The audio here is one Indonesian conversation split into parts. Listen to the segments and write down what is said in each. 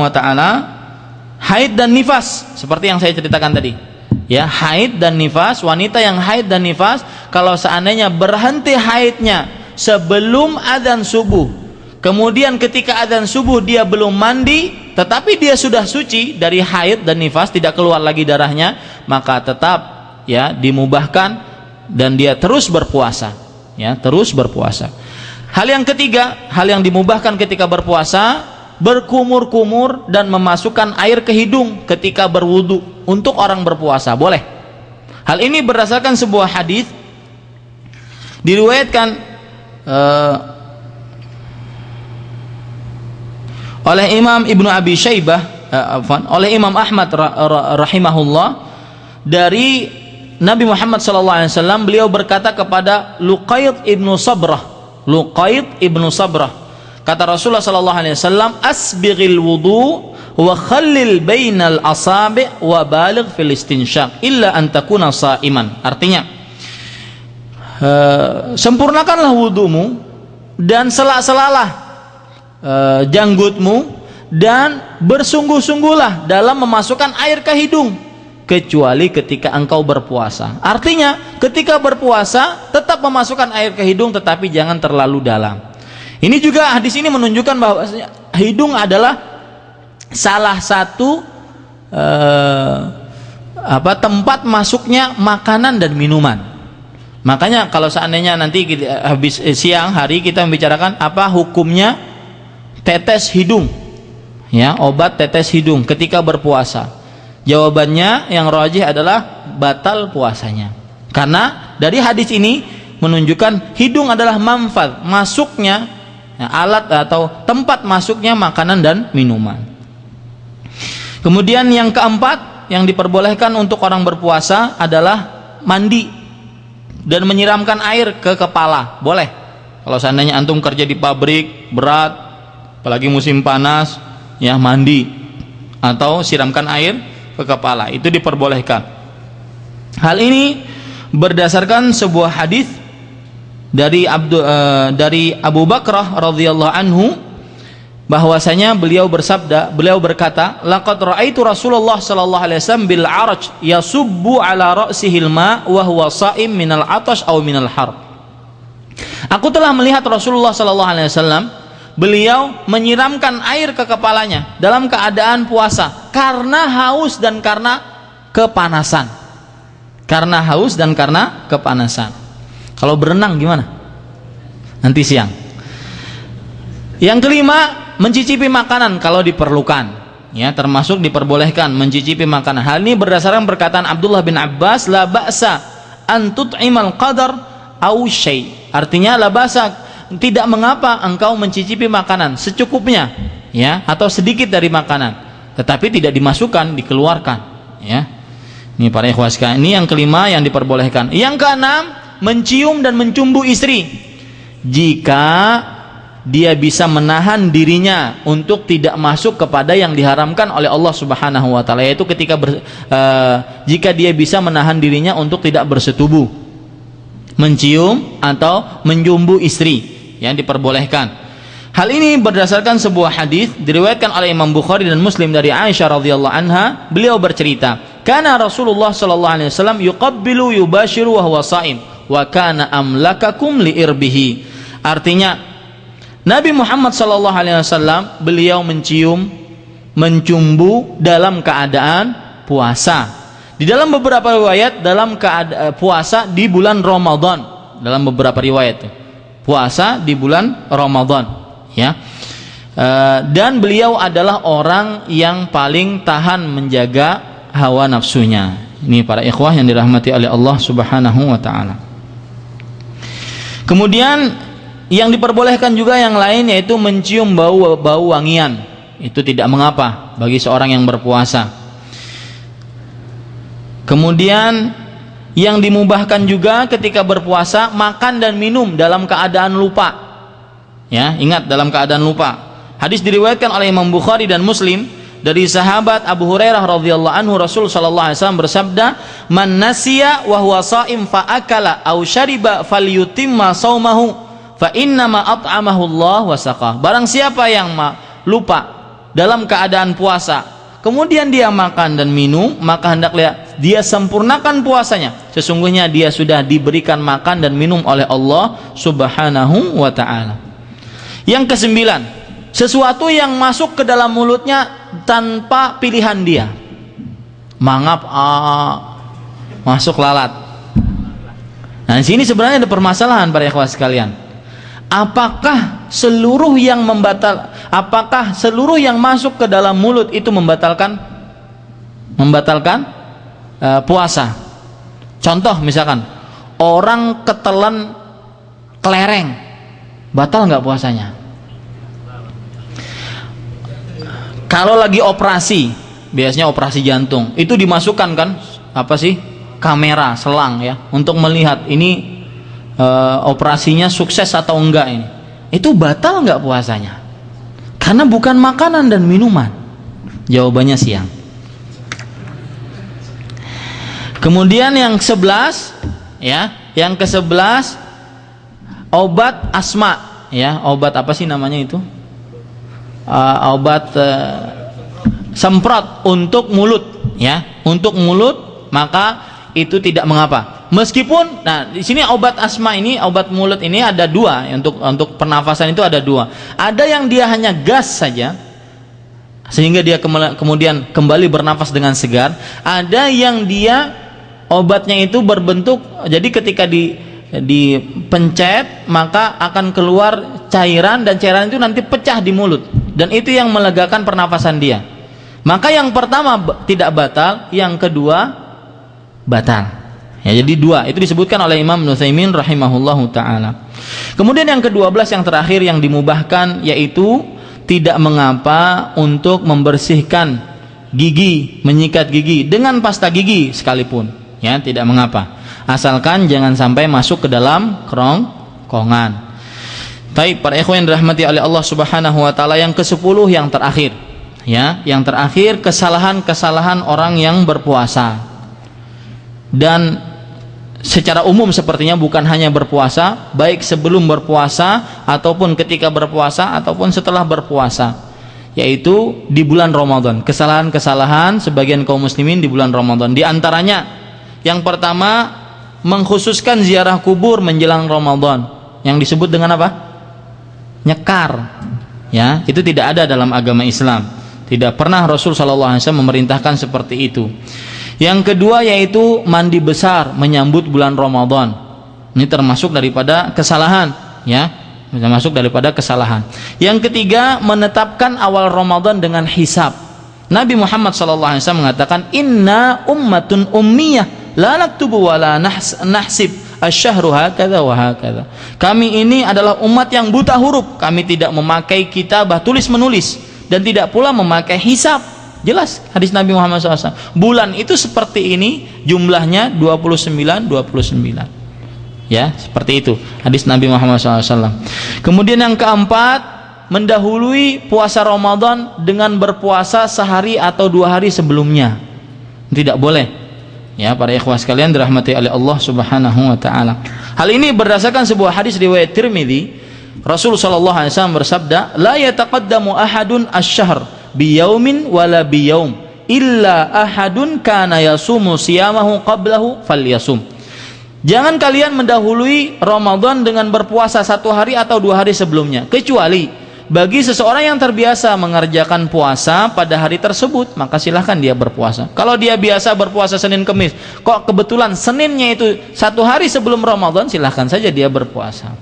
wa ta'ala haid dan nifas, seperti yang saya ceritakan tadi. Ya, haid dan nifas, wanita yang haid dan nifas kalau seandainya berhenti haidnya sebelum adzan subuh, kemudian ketika adzan subuh dia belum mandi, tetapi dia sudah suci dari haid dan nifas, tidak keluar lagi darahnya, maka tetap ya dimubahkan dan dia terus berpuasa, ya, terus berpuasa. Hal yang ketiga, hal yang dimubahkan ketika berpuasa, berkumur-kumur dan memasukkan air ke hidung ketika berwudu untuk orang berpuasa, boleh. Hal ini berdasarkan sebuah hadis diriwayatkan oleh Imam Ibnu Abi Syaibah, oleh Imam Ahmad rahimahullah, dari Nabi Muhammad SAW, beliau berkata kepada Luqayd ibnu Sabrah, kata Rasulullah SAW, asbighil wudu wa khallil bainal asabi' wa baligh fil istinsyaq illa an takuna sha'iman. Artinya, sempurnakanlah wudumu dan sela-selalah janggutmu dan bersungguh-sungguhlah dalam memasukkan air ke hidung kecuali ketika engkau berpuasa. Artinya ketika berpuasa tetap memasukkan air ke hidung, tetapi jangan terlalu dalam. Ini juga, hadis ini menunjukkan bahwa hidung adalah salah satu tempat masuknya makanan dan minuman. Makanya kalau seandainya nanti habis siang hari kita membicarakan apa hukumnya tetes hidung, ya, obat tetes hidung ketika berpuasa, jawabannya yang rajih adalah batal puasanya. Karena dari hadis ini menunjukkan hidung adalah manfad, masuknya ya, alat atau tempat masuknya makanan dan minuman. Kemudian yang keempat yang diperbolehkan untuk orang berpuasa adalah mandi dan menyiramkan air ke kepala, boleh. Kalau seandainya antum kerja di pabrik berat, apalagi musim panas, ya, mandi atau siramkan air ke kepala, itu diperbolehkan. Hal ini berdasarkan sebuah hadis dari Abu Bakrah radhiyallahu anhu, bahwasanya beliau berkata, laqad ra'aitu Rasulullah sallallahu alaihi wasallam bil araj yasubbu ala ra'sihi al-ma' wa huwa sha'im minal 'atash aw minal har. Aku telah melihat Rasulullah sallallahu alaihi wasallam, beliau menyiramkan air ke kepalanya dalam keadaan puasa karena haus dan karena kepanasan. Karena haus dan karena kepanasan. Kalau berenang gimana? Nanti siang. Yang kelima, mencicipi makanan kalau diperlukan, ya, termasuk diperbolehkan mencicipi makanan. Hal ini berdasarkan perkataan Abdullah bin Abbas, la ba'sa an tut'imal qadar aw syai'. Artinya la ba'sa, tidak mengapa engkau mencicipi makanan secukupnya, ya, atau sedikit dari makanan, tetapi tidak dimasukkan, dikeluarkan, ya. Ini para ikhwah sekalian, ini yang kelima yang diperbolehkan. Yang keenam, mencium dan mencumbu istri jika dia bisa menahan dirinya untuk tidak masuk kepada yang diharamkan oleh Allah Subhanahu wa taala, yaitu ketika jika dia bisa menahan dirinya untuk tidak bersetubuh, mencium atau mencumbu istri, yang diperbolehkan. Hal ini berdasarkan sebuah hadis diriwayatkan oleh Imam Bukhari dan Muslim dari Aisyah radhiyallahu anha, beliau bercerita, kana Rasulullah sallallahu alaihi wasallam yuqabbilu yubashiru wa huwa sha'im wa kana amlakakum li irbihi. Artinya Nabi Muhammad sallallahu alaihi wasallam beliau mencium, mencumbu dalam keadaan puasa. Di dalam beberapa riwayat dalam keadaan puasa di bulan Ramadan. Dalam beberapa riwayat puasa di bulan Ramadan, ya. Dan beliau adalah orang yang paling tahan menjaga hawa nafsunya. Ini para ikhwah yang dirahmati oleh Allah Subhanahu wa taala. Kemudian yang diperbolehkan juga yang lain, yaitu mencium bau wangian. Itu tidak mengapa bagi seorang yang berpuasa. Kemudian yang dimubahkan juga ketika berpuasa, makan dan minum dalam keadaan lupa. Ya, ingat, dalam keadaan lupa. Hadis diriwayatkan oleh Imam Bukhari dan Muslim dari sahabat Abu Hurairah radhiyallahu anhu, Rasul sallallahu alaihi wasallam bersabda, "Man nasiya wa huwa sha'im fa akala aw syariba falyutimma shaumahu fa innama at'amahu Allah wa saqah." Barang siapa yang lupa dalam keadaan puasa, kemudian dia makan dan minum, maka hendaklah dia sempurnakan puasanya. Sesungguhnya dia sudah diberikan makan dan minum oleh Allah Subhanahu wa ta'ala. Yang kesembilan, sesuatu yang masuk ke dalam mulutnya tanpa pilihan dia. Mangap, masuk lalat. Nah, di sini sebenarnya ada permasalahan para ikhwah sekalian. Apakah seluruh yang masuk ke dalam mulut itu membatalkan puasa? Contoh misalkan orang ketelan kelereng, batal nggak puasanya? Kalau lagi operasi, biasanya operasi jantung, itu dimasukkan kan kamera selang ya untuk melihat ini operasinya sukses atau enggak ini. Itu batal enggak puasanya? Karena bukan makanan dan minuman. Jawabannya siang. Kemudian yang 11 ya, yang ke-11 obat asma ya, obat apa sih namanya itu? Obat semprot untuk mulut ya, untuk mulut, maka itu tidak mengapa. Meskipun, nah di sini obat asma ini, obat mulut ini ada dua, untuk pernafasan itu ada dua. Ada yang dia hanya gas saja, sehingga dia kemudian kembali bernafas dengan segar. Ada yang dia obatnya itu berbentuk, jadi ketika dipencet maka akan keluar cairan, dan cairan itu nanti pecah di mulut, dan itu yang melegakan pernafasan dia. Maka yang pertama tidak batal, yang kedua batal. Ya, jadi dua, itu disebutkan oleh Imam Ibnu Utsaimin rahimahullahu taala. Kemudian yang ke-12 yang terakhir yang dimubahkan, yaitu tidak mengapa untuk membersihkan gigi, menyikat gigi dengan pasta gigi sekalipun, ya, tidak mengapa. Asalkan jangan sampai masuk ke dalam kerongkongan. Baik, para ikhwan yang dirahmati oleh Allah Subhanahu wa taala, yang ke-10 yang terakhir. Ya, yang terakhir kesalahan-kesalahan orang yang berpuasa. Dan secara umum sepertinya bukan hanya berpuasa, baik sebelum berpuasa ataupun ketika berpuasa ataupun setelah berpuasa, yaitu di bulan Ramadan. Kesalahan-kesalahan sebagian kaum muslimin di bulan Ramadan. Di antaranya yang pertama, mengkhususkan ziarah kubur menjelang Ramadan, yang disebut dengan apa? Nyekar. Ya, itu tidak ada dalam agama Islam. Tidak pernah Rasul sallallahu alaihi wasallam memerintahkan seperti itu. Yang kedua yaitu mandi besar menyambut bulan Ramadan. Ini termasuk daripada kesalahan, ya. Termasuk daripada kesalahan. Yang ketiga, menetapkan awal Ramadan dengan hisab. Nabi Muhammad sallallahu alaihi wasallam mengatakan, "Inna ummatun ummiyah, la naktubu wa la nahsib asy-syahru hakadha wa hakadha." Kami ini adalah umat yang buta huruf. Kami tidak memakai kitabah, tulis menulis, dan tidak pula memakai hisab. Jelas hadis Nabi Muhammad SAW. Bulan itu seperti ini, jumlahnya 29. Ya, seperti itu hadis Nabi Muhammad SAW. Kemudian yang keempat, mendahului puasa Ramadan dengan berpuasa sehari atau 2 hari sebelumnya. Tidak boleh. Ya, para ikhwah sekalian dirahmati oleh Allah Subhanahu wa taala. Hal ini berdasarkan sebuah hadis riwayat Tirmidzi. Rasul sallallahu alaihi wasallam bersabda, "La yataqaddamu ahadun asy-syahr biyaumin wala biyaum illa ahadun kana yasumu siyamahu qablahu falyasum." Jangan kalian mendahului Ramadan dengan berpuasa 1 hari atau 2 hari sebelumnya, kecuali bagi seseorang yang terbiasa mengerjakan puasa pada hari tersebut, maka silahkan dia berpuasa. Kalau dia biasa berpuasa Senin Kemis, kok kebetulan Seninnya itu 1 hari sebelum Ramadan, silahkan saja dia berpuasa.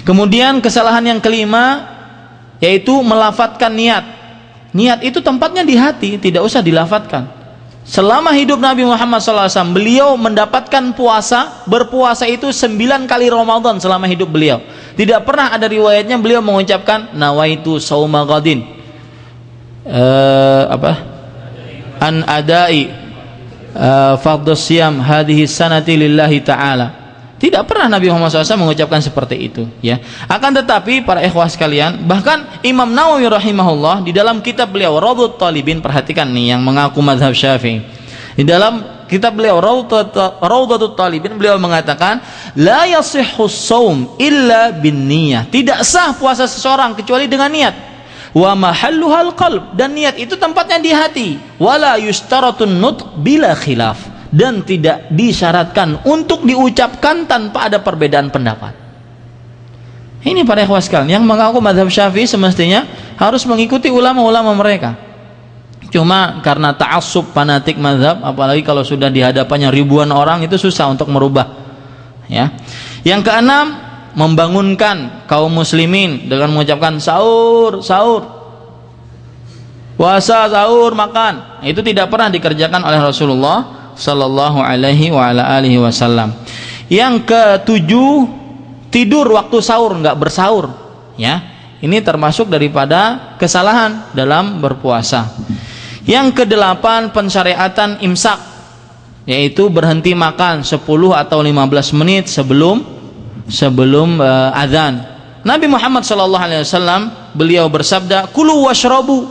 Kemudian kesalahan yang kelima yaitu melafatkan niat. Niat itu tempatnya di hati, tidak usah dilafatkan. Selama hidup Nabi Muhammad SAW, beliau mendapatkan berpuasa itu 9 kali Ramadan selama hidup beliau. Tidak pernah ada riwayatnya beliau mengucapkan nawaitu sauma ghadin an adai fardhus siyam hadhihi sanati lillahi ta'ala. Tidak pernah Nabi Muhammad SAW mengucapkan seperti itu, ya. Akan tetapi para ikhwah sekalian, bahkan Imam Nawawi rahimahullah di dalam kitab beliau Raudhatut Talibin, perhatikan nih yang mengaku mazhab Syafi'i. Di dalam kitab beliau Raudhatut Talibin, beliau mengatakan, la yasihhus shaum illa bin niyah. Tidak sah puasa seseorang kecuali dengan niat. Wa mahalluhal qalb, dan niat itu tempatnya di hati. Wala yustaratun nutq bila khilaf, dan tidak disyaratkan untuk diucapkan tanpa ada perbedaan pendapat. Ini para ikhwah sekalian, yang mengaku mazhab Syafi'i semestinya harus mengikuti ulama-ulama mereka. Cuma karena ta'assub fanatik mazhab, apalagi kalau sudah di hadapannya ribuan orang, itu susah untuk merubah. Ya. Yang keenam, membangunkan kaum muslimin dengan mengucapkan sahur, sahur, puasa, sahur, makan. Itu tidak pernah dikerjakan oleh Rasulullah sallallahu alaihi wa ala alihi wasallam. Yang ketujuh, tidur waktu sahur, enggak bersahur, ya. Ini termasuk daripada kesalahan dalam berpuasa. Yang kedelapan, pensyariatan imsak, yaitu berhenti makan 10 atau 15 menit sebelum azan. Nabi Muhammad sallallahu alaihi wasallam beliau bersabda, "Kulu washrabu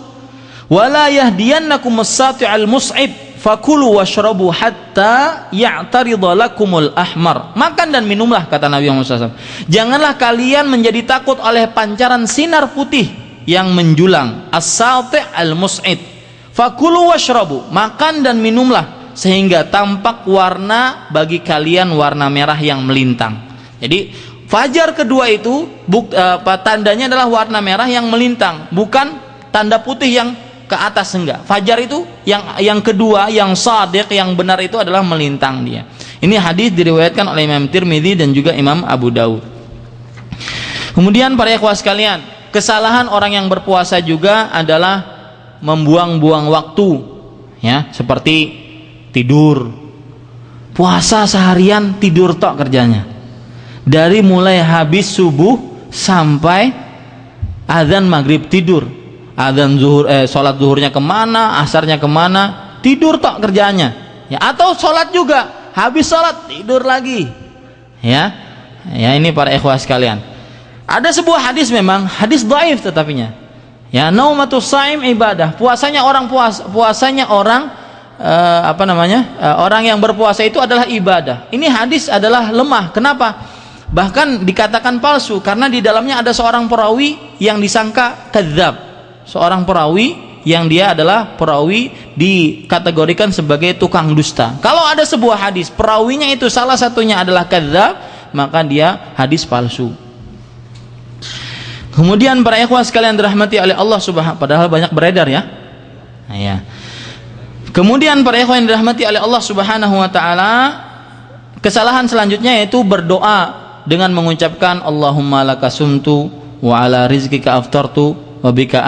wa la yahdiyannakum as-sati'al mus'ib, fakulu washrabu hatta ya'tarida lakumul ahmar." Makan dan minumlah, kata Nabi Muhammad SAW. Janganlah kalian menjadi takut oleh pancaran sinar putih yang menjulang, as-sati' al-mus'id. Fakulu washrabu, makan dan minumlah sehingga tampak warna bagi kalian, warna merah yang melintang. Jadi fajar kedua itu tandanya adalah warna merah yang melintang, bukan tanda putih yang ke atas, enggak. Fajar itu yang kedua, yang shadiq, yang benar itu adalah melintang dia. Ini hadis diriwayatkan oleh Imam Tirmidzi dan juga Imam Abu Daud. Kemudian para ikhwah sekalian, kesalahan orang yang berpuasa juga adalah membuang-buang waktu, ya, seperti tidur. Puasa seharian tidur tok kerjanya. Dari mulai habis subuh sampai azan maghrib tidur. Azan zuhur, sholat zuhurnya kemana, asarnya kemana, tidur tok kerjanya. Ya, atau sholat juga, habis sholat tidur lagi. Ya, ini para ikhwah sekalian. Ada sebuah hadis, memang hadis dhaif tetapinya. Ya, naumatus shaim ibadah. Puasanya orang orang yang berpuasa itu adalah ibadah. Ini hadis adalah lemah. Kenapa? Bahkan dikatakan palsu karena di dalamnya ada seorang perawi yang disangka kadzab, seorang perawi yang dia adalah perawi dikategorikan sebagai tukang dusta. Kalau ada sebuah hadis perawinya itu salah satunya adalah kadzab, maka dia hadis palsu. Kemudian para ikhwah sekalian dirahmati oleh Allah Subhanahu, padahal banyak beredar, ya. Nah, ya. Kemudian para ikhwah yang dirahmati oleh Allah Subhanahu wa taala, kesalahan selanjutnya yaitu berdoa dengan mengucapkan Allahumma lakasumtu wa ala rizqika aftartu wa bika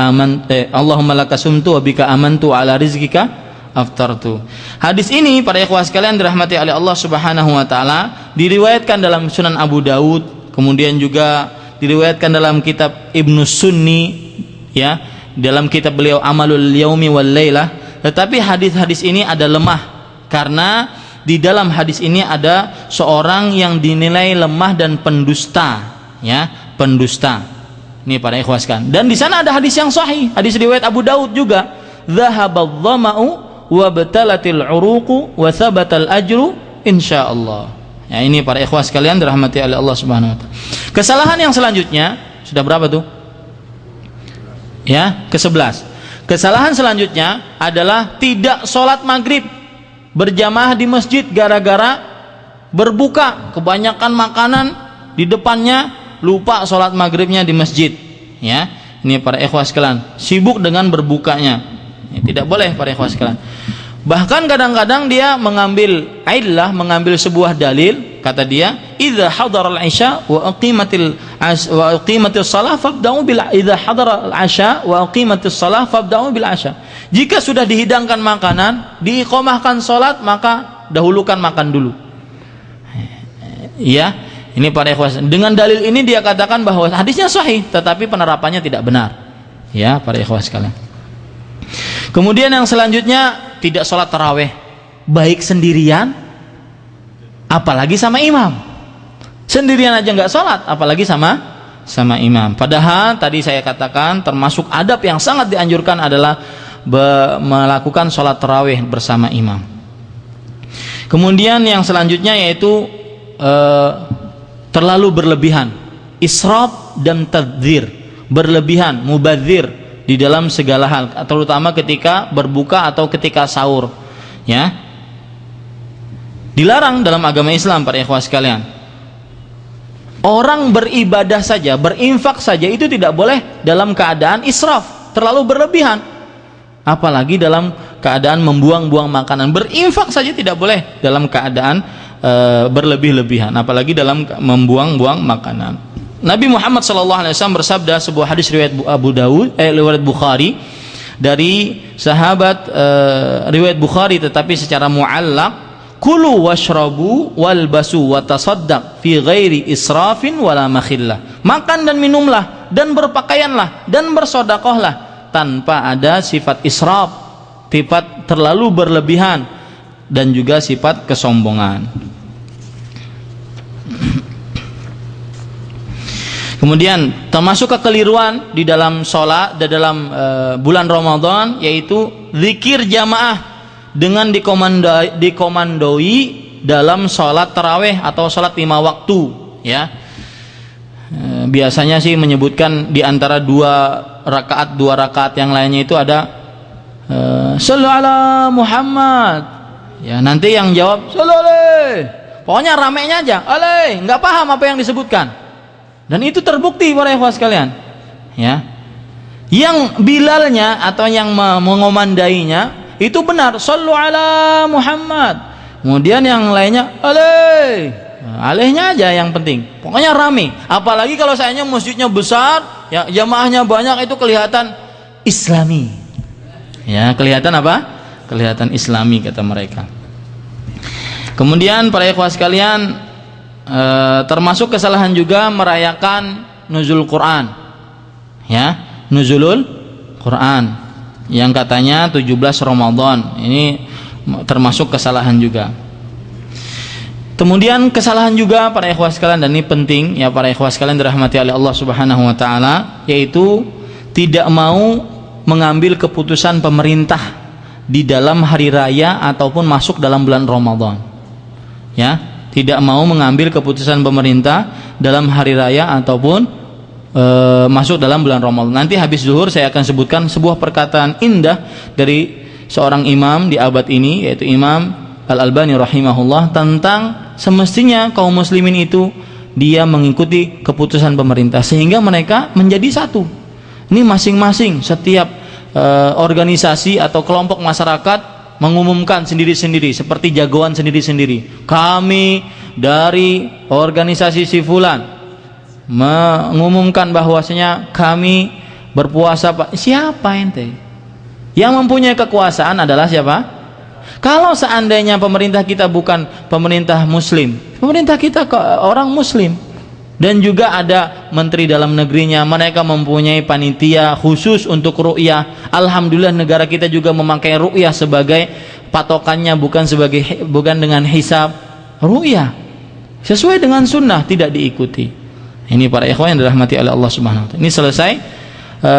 Allahumma lakasumtu wa bika amantu wa ala rizqika aftartu. Hadis ini para ikhwah sekalian dirahmati oleh Allah Subhanahu wa taala diriwayatkan dalam Sunan Abu Daud, kemudian juga diriwayatkan dalam kitab Ibnu Sunni, ya, dalam kitab beliau Amalul Yaumi wal Lailah. Tetapi hadis-hadis ini ada lemah karena di dalam hadis ini ada seorang yang dinilai lemah dan pendusta, ya, pendusta. Ini para ikhwah sekalian. Dan di sana ada hadis yang sahih, hadis riwayat Abu Daud juga. Dhahabadh-dhama'u wa batalatil 'uruqu wa thabatal ajru insyaallah. Ya, ini para ikhwah sekalian dirahmati oleh Allah Subhanahu wa taala. Kesalahan yang selanjutnya sudah berapa tuh? Ya, ke-11. Kesalahan selanjutnya adalah tidak sholat maghrib berjamaah di masjid gara-gara berbuka, kebanyakan makanan di depannya, lupa sholat maghribnya di masjid. Ya, ini para ikhwah sekalian sibuk dengan berbukanya. Ya, tidak boleh para ikhwah sekalian. Bahkan kadang-kadang dia mengambil sebuah dalil, kata dia, idza hadaral isya wa uqimatis shalah fabda'u bil idza hadaral isya wa uqimatis shalah fabda'u bil isya. Jika sudah dihidangkan makanan, diiqamahkan salat, maka dahulukan makan dulu. Ya, ini para ikhwan. Dengan dalil ini dia katakan bahwa hadisnya sahih, tetapi penerapannya tidak benar. Ya, para ikhwan sekalian. Kemudian yang selanjutnya, tidak sholat taraweh, baik sendirian, apalagi sama imam. Sendirian aja nggak sholat, apalagi sama imam. Padahal tadi saya katakan termasuk adab yang sangat dianjurkan adalah melakukan sholat taraweh bersama imam. Kemudian yang selanjutnya yaitu terlalu berlebihan, israf dan tadzir, berlebihan, mubadzir, di dalam segala hal, terutama ketika berbuka atau ketika sahur, ya. Dilarang dalam agama Islam para ikhwah sekalian. Orang beribadah saja, berinfak saja itu tidak boleh dalam keadaan israf, terlalu berlebihan. Apalagi dalam keadaan membuang-buang makanan. Berinfak saja tidak boleh dalam keadaan berlebih-lebihan, apalagi dalam membuang-buang makanan. Nabi Muhammad SAW bersabda, sebuah hadis riwayat riwayat Bukhari dari sahabat, riwayat Bukhari tetapi secara muallaq, kulu washrabu walbasu watasaddaq fi ghairi israfin wala makhillah. Makan dan minumlah dan berpakaianlah dan bersedekahlah tanpa ada sifat israf, sifat terlalu berlebihan, dan juga sifat kesombongan. Kemudian termasuk kekeliruan di dalam sholat di dalam bulan Ramadan, yaitu zikir jamaah dengan dikomandoi dalam sholat taraweh atau sholat 5 waktu, ya. Biasanya sih menyebutkan di antara dua rakaat yang lainnya itu ada Shallu ala Muhammad, ya. Nanti yang jawab Shallu alaih, pokoknya ramenya aja alaih, nggak paham apa yang disebutkan, dan itu terbukti para ikhwah sekalian, ya. Yang bilalnya atau yang mengomandainya itu benar, Shallu ala Muhammad. Kemudian yang lainnya alaih, alaihnya aja yang penting, pokoknya rame. Apalagi kalau sayangnya masjidnya besar, ya, jamaahnya banyak, itu kelihatan islami, ya, kelihatan apa? Kelihatan islami kata mereka. Kemudian para ikhwah sekalian, termasuk kesalahan juga merayakan nuzul Quran, ya, nuzulul Quran yang katanya 17 Ramadan. Ini termasuk kesalahan juga. Kemudian kesalahan juga para ikhwah sekalian, dan ini penting ya para ikhwah sekalian dirahmati oleh Allah Subhanahu wa taala, yaitu tidak mau mengambil keputusan pemerintah di dalam hari raya ataupun masuk dalam bulan Ramadan. Ya, tidak mau mengambil keputusan pemerintah dalam hari raya ataupun masuk dalam bulan Ramadan. Nanti habis zuhur saya akan sebutkan sebuah perkataan indah dari seorang imam di abad ini, yaitu Imam Al-Albani rahimahullah, tentang semestinya kaum muslimin itu dia mengikuti keputusan pemerintah sehingga mereka menjadi satu. Ini masing-masing setiap organisasi atau kelompok masyarakat mengumumkan sendiri-sendiri, seperti jagoan sendiri-sendiri. Kami dari organisasi si fulan mengumumkan bahwasanya kami berpuasa. Pak, siapa ente? Yang mempunyai kekuasaan adalah siapa? Kalau seandainya pemerintah kita bukan pemerintah muslim, pemerintah kita orang muslim, dan juga ada menteri dalam negerinya, mereka mempunyai panitia khusus untuk ru'yah. Alhamdulillah negara kita juga memakai ru'yah sebagai patokannya, bukan dengan hisab. Ru'yah sesuai dengan sunnah, tidak diikuti. Ini para ikhwan yang dirahmati oleh Allah Subhanahu wa taala. Ini selesai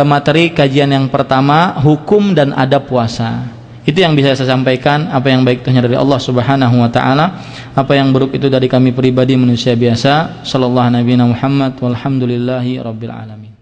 materi kajian yang pertama, hukum dan adab puasa. Itu yang bisa saya sampaikan. Apa yang baik itu hanya dari Allah Subhanahu wa taala, apa yang buruk itu dari kami pribadi manusia biasa. Sallallahu nabiyana Muhammad walhamdulillahi rabbil alamin.